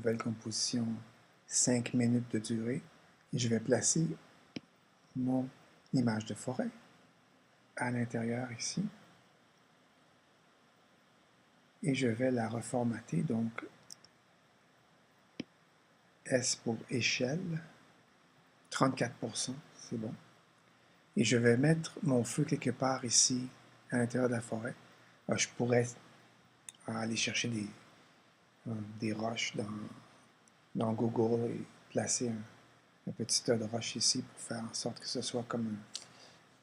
nouvelle composition 5 minutes de durée. Et je vais placer mon image de forêt à l'intérieur ici. Et je vais la reformater, donc S pour échelle, 34%, c'est bon. Et je vais mettre mon feu quelque part ici, à l'intérieur de la forêt. Alors, je pourrais aller chercher des roches dans Google et placer un petit tas de roches ici pour faire en sorte que ce soit comme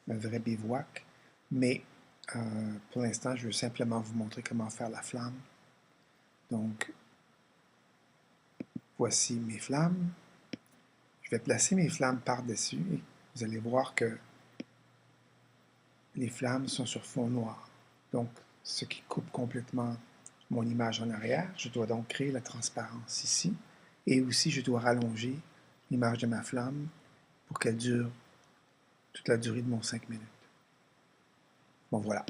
un vrai bivouac. Mais pour l'instant, je veux simplement vous montrer comment faire la flamme. Donc, voici mes flammes. Je vais placer mes flammes par-dessus et vous allez voir que les flammes sont sur fond noir. Donc, ce qui coupe complètement mon image en arrière. Je dois donc créer la transparence ici. Et aussi, je dois rallonger l'image de ma flamme pour qu'elle dure toute la durée de mon 5 minutes. Bon, voilà.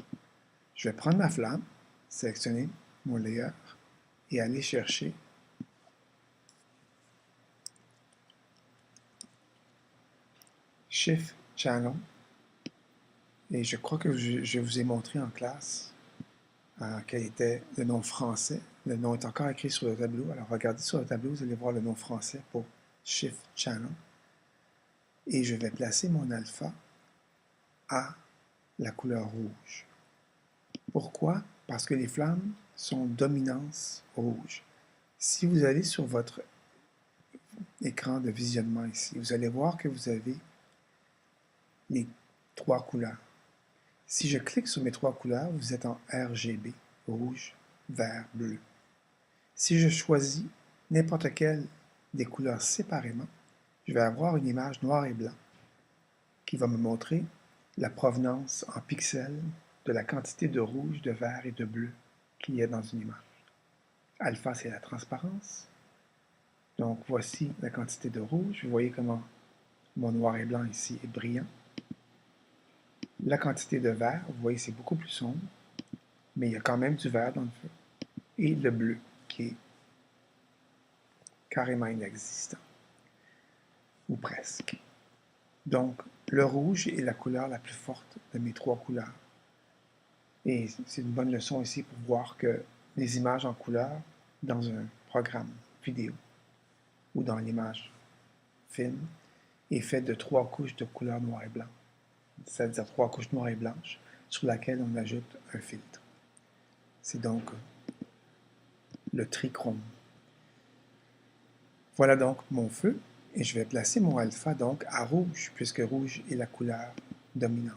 Je vais prendre ma flamme, sélectionner mon layer et aller chercher Shift Channel. Et je crois que je vous ai montré en classe quel était le nom français. Le nom est encore écrit sur le tableau. Alors, regardez sur le tableau, vous allez voir le nom français pour Shift Channel. Et je vais placer mon alpha à la couleur rouge. Pourquoi? Parce que les flammes sont dominance rouge. Si vous allez sur votre écran de visionnement ici, vous allez voir que vous avez les 3 couleurs. Si je clique sur mes 3 couleurs, vous êtes en RGB, rouge, vert, bleu. Si je choisis n'importe quelle des couleurs séparément, je vais avoir une image noir et blanc qui va me montrer la provenance en pixels de la quantité de rouge, de vert et de bleu qu'il y a dans une image. Alpha, c'est la transparence. Donc, voici la quantité de rouge. Vous voyez comment mon noir et blanc ici est brillant. La quantité de vert, vous voyez, c'est beaucoup plus sombre, mais il y a quand même du vert dans le feu. Et le bleu, qui est carrément inexistant, ou presque. Donc, le rouge est la couleur la plus forte de mes 3 couleurs. Et c'est une bonne leçon ici pour voir que les images en couleur dans un programme vidéo ou dans l'image film est fait de 3 couches de couleur noir et blanc, c'est-à-dire 3 couches noires et blanches sur laquelle on ajoute un filtre. C'est donc le trichrome. Voilà donc mon feu et je vais placer mon alpha donc à rouge puisque rouge est la couleur dominante.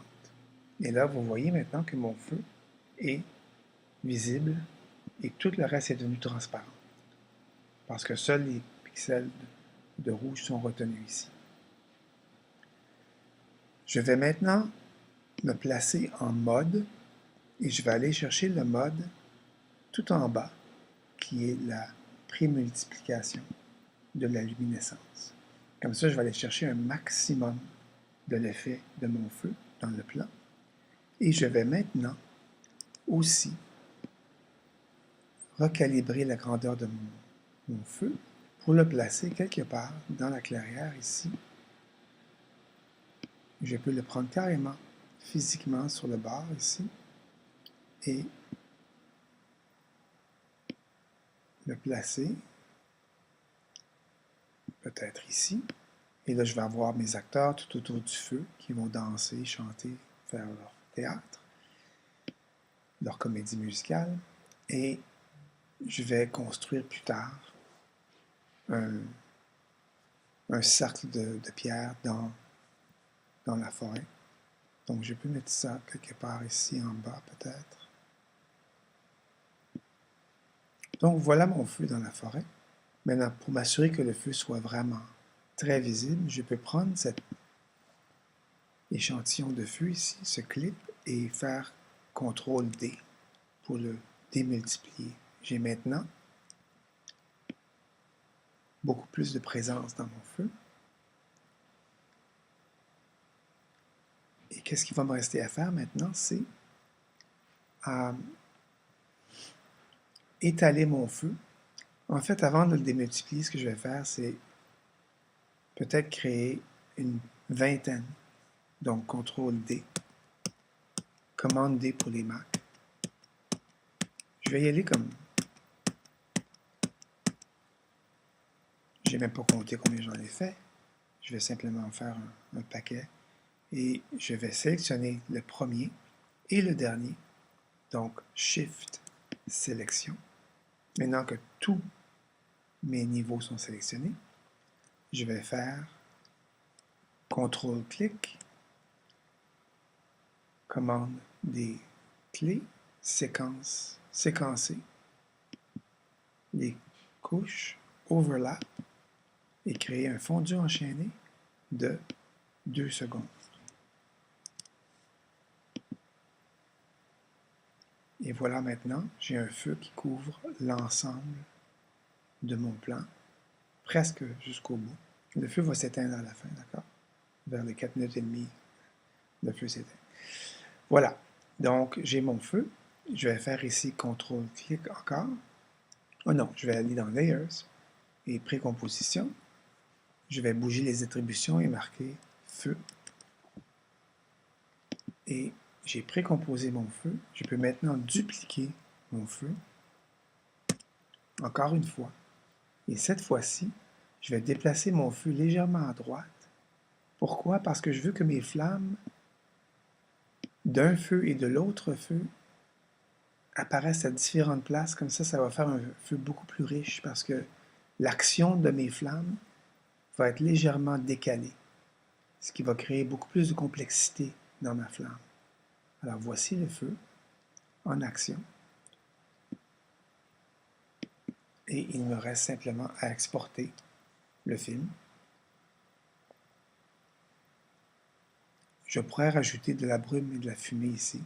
Et là, vous voyez maintenant que mon feu est visible et tout le reste est devenu transparent parce que seuls les pixels de rouge sont retenus ici. Je vais maintenant me placer en mode et je vais aller chercher le mode tout en bas qui est la prémultiplication de la luminescence. Comme ça, je vais aller chercher un maximum de l'effet de mon feu dans le plan. Et je vais maintenant aussi recalibrer la grandeur de mon feu pour le placer quelque part dans la clairière ici. Je peux le prendre carrément physiquement sur le bord ici et le placer peut-être ici. Et là, je vais avoir mes acteurs tout autour du feu qui vont danser, chanter, faire leur théâtre, leur comédie musicale. Et je vais construire plus tard un cercle de pierre dans la forêt. Donc, je peux mettre ça quelque part ici en bas, peut-être. Donc, voilà mon feu dans la forêt. Maintenant, pour m'assurer que le feu soit vraiment très visible, je peux prendre cet échantillon de feu ici, ce clip, et faire CTRL-D pour le démultiplier. J'ai maintenant beaucoup plus de présence dans mon feu. Et qu'est-ce qu'il va me rester à faire maintenant? C'est étaler mon feu En fait, avant de le démultiplier, ce que je vais faire, c'est peut-être créer une vingtaine. Donc, CTRL-D, commande D pour les Mac. Je vais y aller comme... Je n'ai même pas compté combien j'en ai fait. Je vais simplement faire un paquet. Et je vais sélectionner le premier et le dernier. Donc, Shift, sélection. Maintenant que tous mes niveaux sont sélectionnés, je vais faire CTRL-clic, commande des clés, séquencer les couches, overlap, et créer un fondu enchaîné de 2 secondes. Et voilà maintenant, j'ai un feu qui couvre l'ensemble de mon plan, presque jusqu'au bout. Le feu va s'éteindre à la fin, d'accord? Vers les 4 minutes et demie, le feu s'éteint. Voilà, donc j'ai mon feu. Je vais faire ici CTRL-clic encore. Oh non, je vais aller dans Layers et Précomposition. Je vais bouger les attributions et marquer Feu. Et j'ai précomposé mon feu. Je peux maintenant dupliquer mon feu encore une fois. Et cette fois-ci, je vais déplacer mon feu légèrement à droite. Pourquoi? Parce que je veux que mes flammes d'un feu et de l'autre feu apparaissent à différentes places. Comme ça va faire un feu beaucoup plus riche parce que l'action de mes flammes va être légèrement décalée, ce qui va créer beaucoup plus de complexité dans ma flamme. Alors voici le feu en action. Et il me reste simplement à exporter le film. Je pourrais rajouter de la brume et de la fumée ici.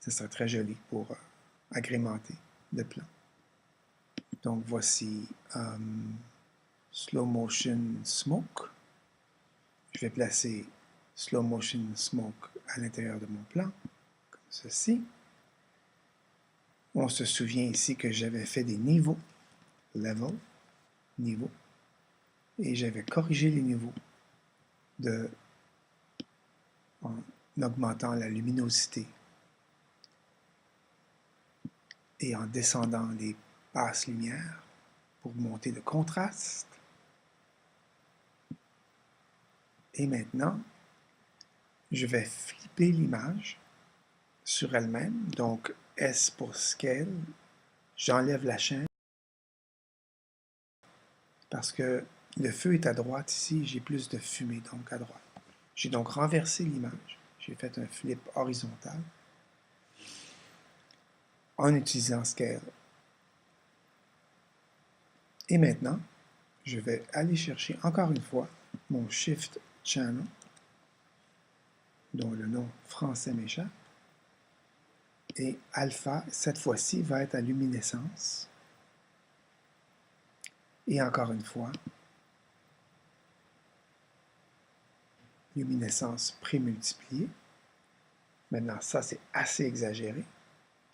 Ce serait très joli pour agrémenter le plan. Donc voici Slow Motion Smoke. Je vais placer Slow Motion Smoke à l'intérieur de mon plan, comme ceci. On se souvient ici que j'avais fait des niveaux, level, niveau, et j'avais corrigé les niveaux en augmentant la luminosité et en descendant les basses lumières pour monter le contraste. Et maintenant, je vais flipper l'image sur elle-même. Donc, S pour Scale. J'enlève la chaîne parce que le feu est à droite ici. J'ai plus de fumée, donc à droite. J'ai donc renversé l'image. J'ai fait un flip horizontal en utilisant Scale. Et maintenant, je vais aller chercher encore une fois mon Shift Channel, dont le nom français m'échappe. Et alpha, cette fois-ci, va être à luminescence. Et encore une fois, luminescence prémultipliée. Maintenant, ça, c'est assez exagéré.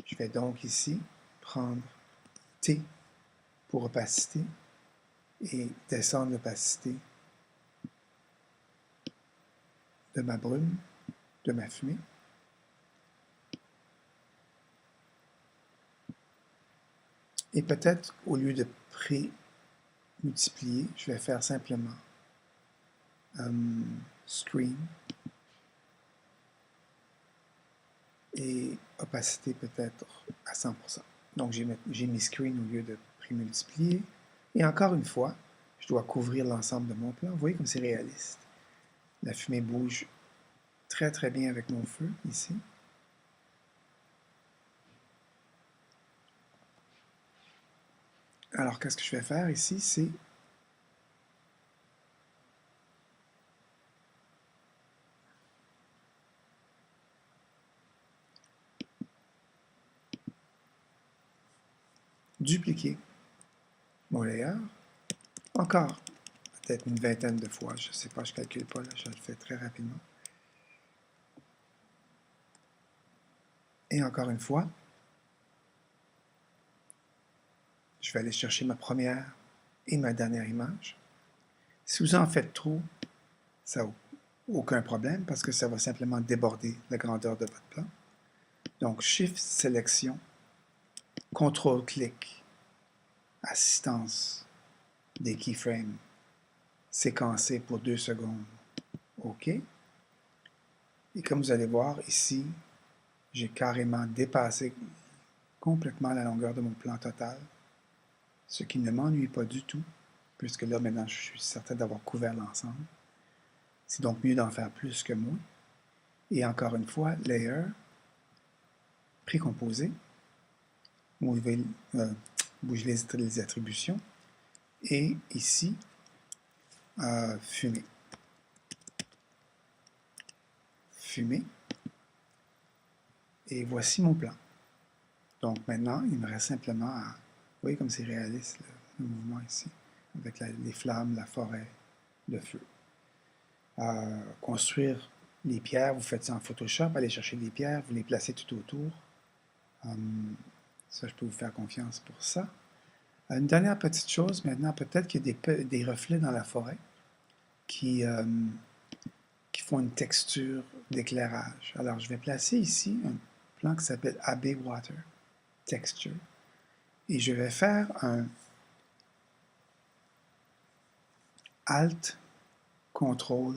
Je vais donc ici prendre T pour opacité et descendre l'opacité de ma brume, de ma fumée. Et peut-être, au lieu de pré-multiplier, je vais faire simplement screen et opacité peut-être à 100%. Donc j'ai mis screen au lieu de pré-multiplier. Et encore une fois, je dois couvrir l'ensemble de mon plan. Vous voyez comme c'est réaliste. La fumée bouge très très bien avec mon feu ici. Alors qu'est-ce que je vais faire ici? C'est dupliquer mon layer. Encore, peut-être une vingtaine de fois. Je ne sais pas, je ne calcule pas, là, je le fais très rapidement. Et encore une fois, Je vais aller chercher ma première et ma dernière image. Si vous en faites trop, ça n'a aucun problème parce que ça va simplement déborder la grandeur de votre plan. Donc, Shift, sélection, CTRL-clic, assistance des keyframes, séquencé pour 2 secondes. OK. Et comme vous allez voir ici, j'ai carrément dépassé complètement la longueur de mon plan total, ce qui ne m'ennuie pas du tout, puisque là, maintenant, je suis certain d'avoir couvert l'ensemble. C'est donc mieux d'en faire plus que moins. Et encore une fois, Layer, précomposé, bouger les attributions, et ici, Fumée. Fumée. Et voici mon plan. Donc maintenant, il me reste simplement à... Vous voyez comme c'est réaliste, le mouvement ici, avec les flammes, la forêt, le feu. Construire les pierres, vous faites ça en Photoshop, allez chercher des pierres, vous les placez tout autour. Ça, je peux vous faire confiance pour ça. Une dernière petite chose, maintenant, peut-être qu'il y a des reflets dans la forêt qui font une texture d'éclairage. Alors, je vais placer ici un plan qui s'appelle Abbey Water Texture. Et je vais faire un Alt, CTRL,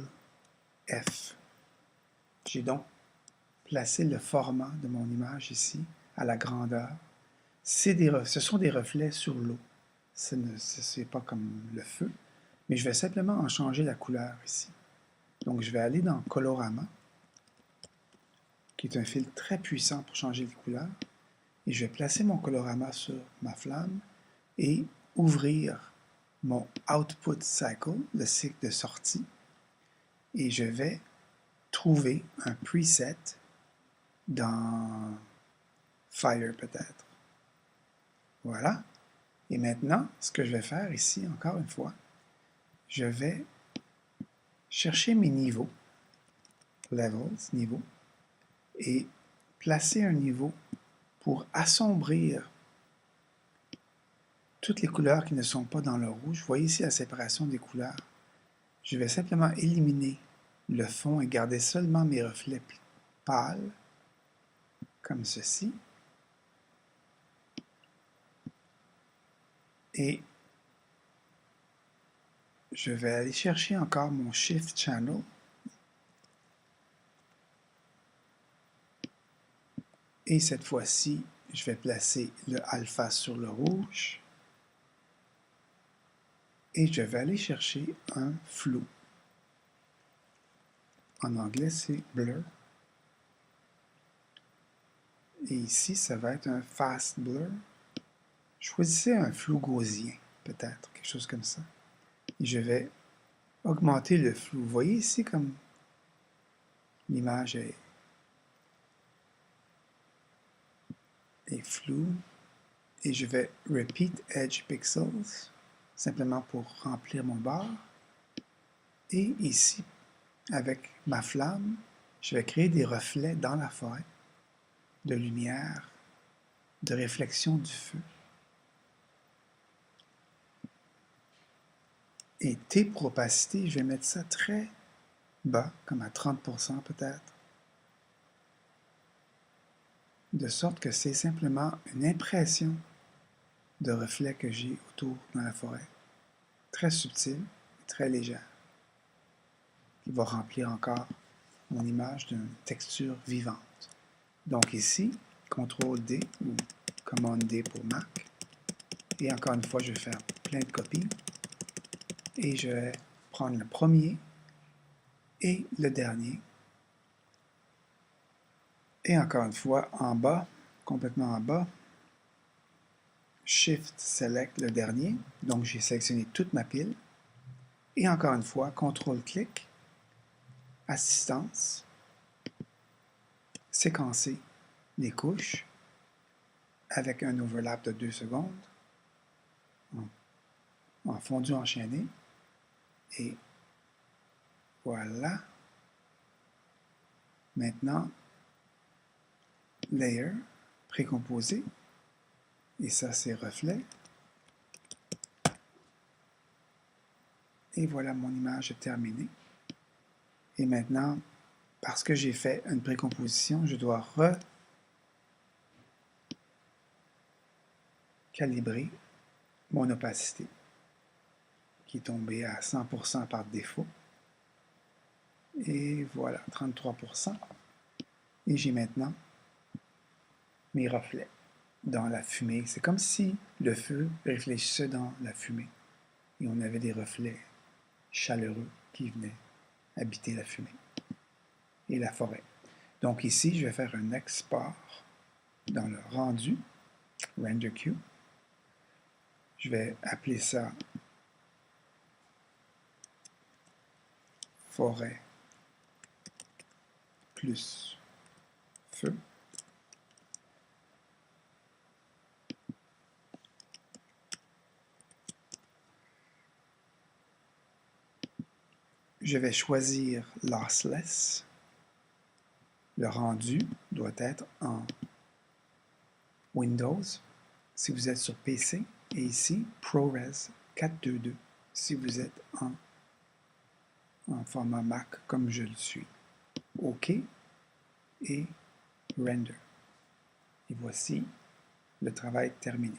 F. J'ai donc placé le format de mon image ici à la grandeur. Ce sont des reflets sur l'eau. Ce n'est pas comme le feu, mais je vais simplement en changer la couleur ici. Donc, je vais aller dans Colorama, qui est un filtre très puissant pour changer les couleurs, et je vais placer mon colorama sur ma flamme et ouvrir mon Output Cycle, le cycle de sortie, et je vais trouver un preset dans Fire peut-être. Voilà. Et maintenant, ce que je vais faire ici, encore une fois, je vais chercher mes niveaux, levels, niveaux, et placer un niveau pour assombrir toutes les couleurs qui ne sont pas dans le rouge. Vous voyez ici la séparation des couleurs. Je vais simplement éliminer le fond et garder seulement mes reflets pâles, comme ceci. Et je vais aller chercher encore mon Shift Channel. Et cette fois-ci, je vais placer le alpha sur le rouge. Et je vais aller chercher un flou. En anglais, c'est blur. Et ici, ça va être un fast blur. Choisissez un flou gaussien, peut-être, quelque chose comme ça. Et je vais augmenter le flou. Vous voyez ici comme l'image est floue. Et je vais Repeat Edge Pixels, simplement pour remplir mon bar. Et ici, avec ma flamme, je vais créer des reflets dans la forêt, de lumière, de réflexion du feu. Et T pour opacité, je vais mettre ça très bas, comme à 30% peut-être, de sorte que c'est simplement une impression de reflet que j'ai autour dans la forêt. Très subtil, très légère, qui va remplir encore mon image d'une texture vivante. Donc ici, CTRL-D ou Command-D pour Mac. Et encore une fois, je vais faire plein de copies. Et je vais prendre le premier et le dernier. Et encore une fois, en bas, complètement en bas, Shift Select le dernier. Donc j'ai sélectionné toute ma pile. Et encore une fois, CTRL-clic, assistance, séquencer les couches avec un overlap de 2 secondes en fondu enchaîné. Et voilà. Maintenant, Layer, précomposé. Et ça, c'est reflet. Et voilà, mon image est terminée. Et maintenant, parce que j'ai fait une précomposition, je dois recalibrer mon opacité, qui est tombée à 100% par défaut. Et voilà, 33%. Et j'ai maintenant mes reflets dans la fumée. C'est comme si le feu réfléchissait dans la fumée. Et on avait des reflets chaleureux qui venaient habiter la fumée et la forêt. Donc ici, je vais faire un export dans le rendu, Render Queue. Je vais appeler ça forêt plus feu. Je vais choisir Lossless. Le rendu doit être en Windows si vous êtes sur PC et ici ProRes 422 si vous êtes en format Mac comme je le suis. OK et Render. Et voici le travail terminé.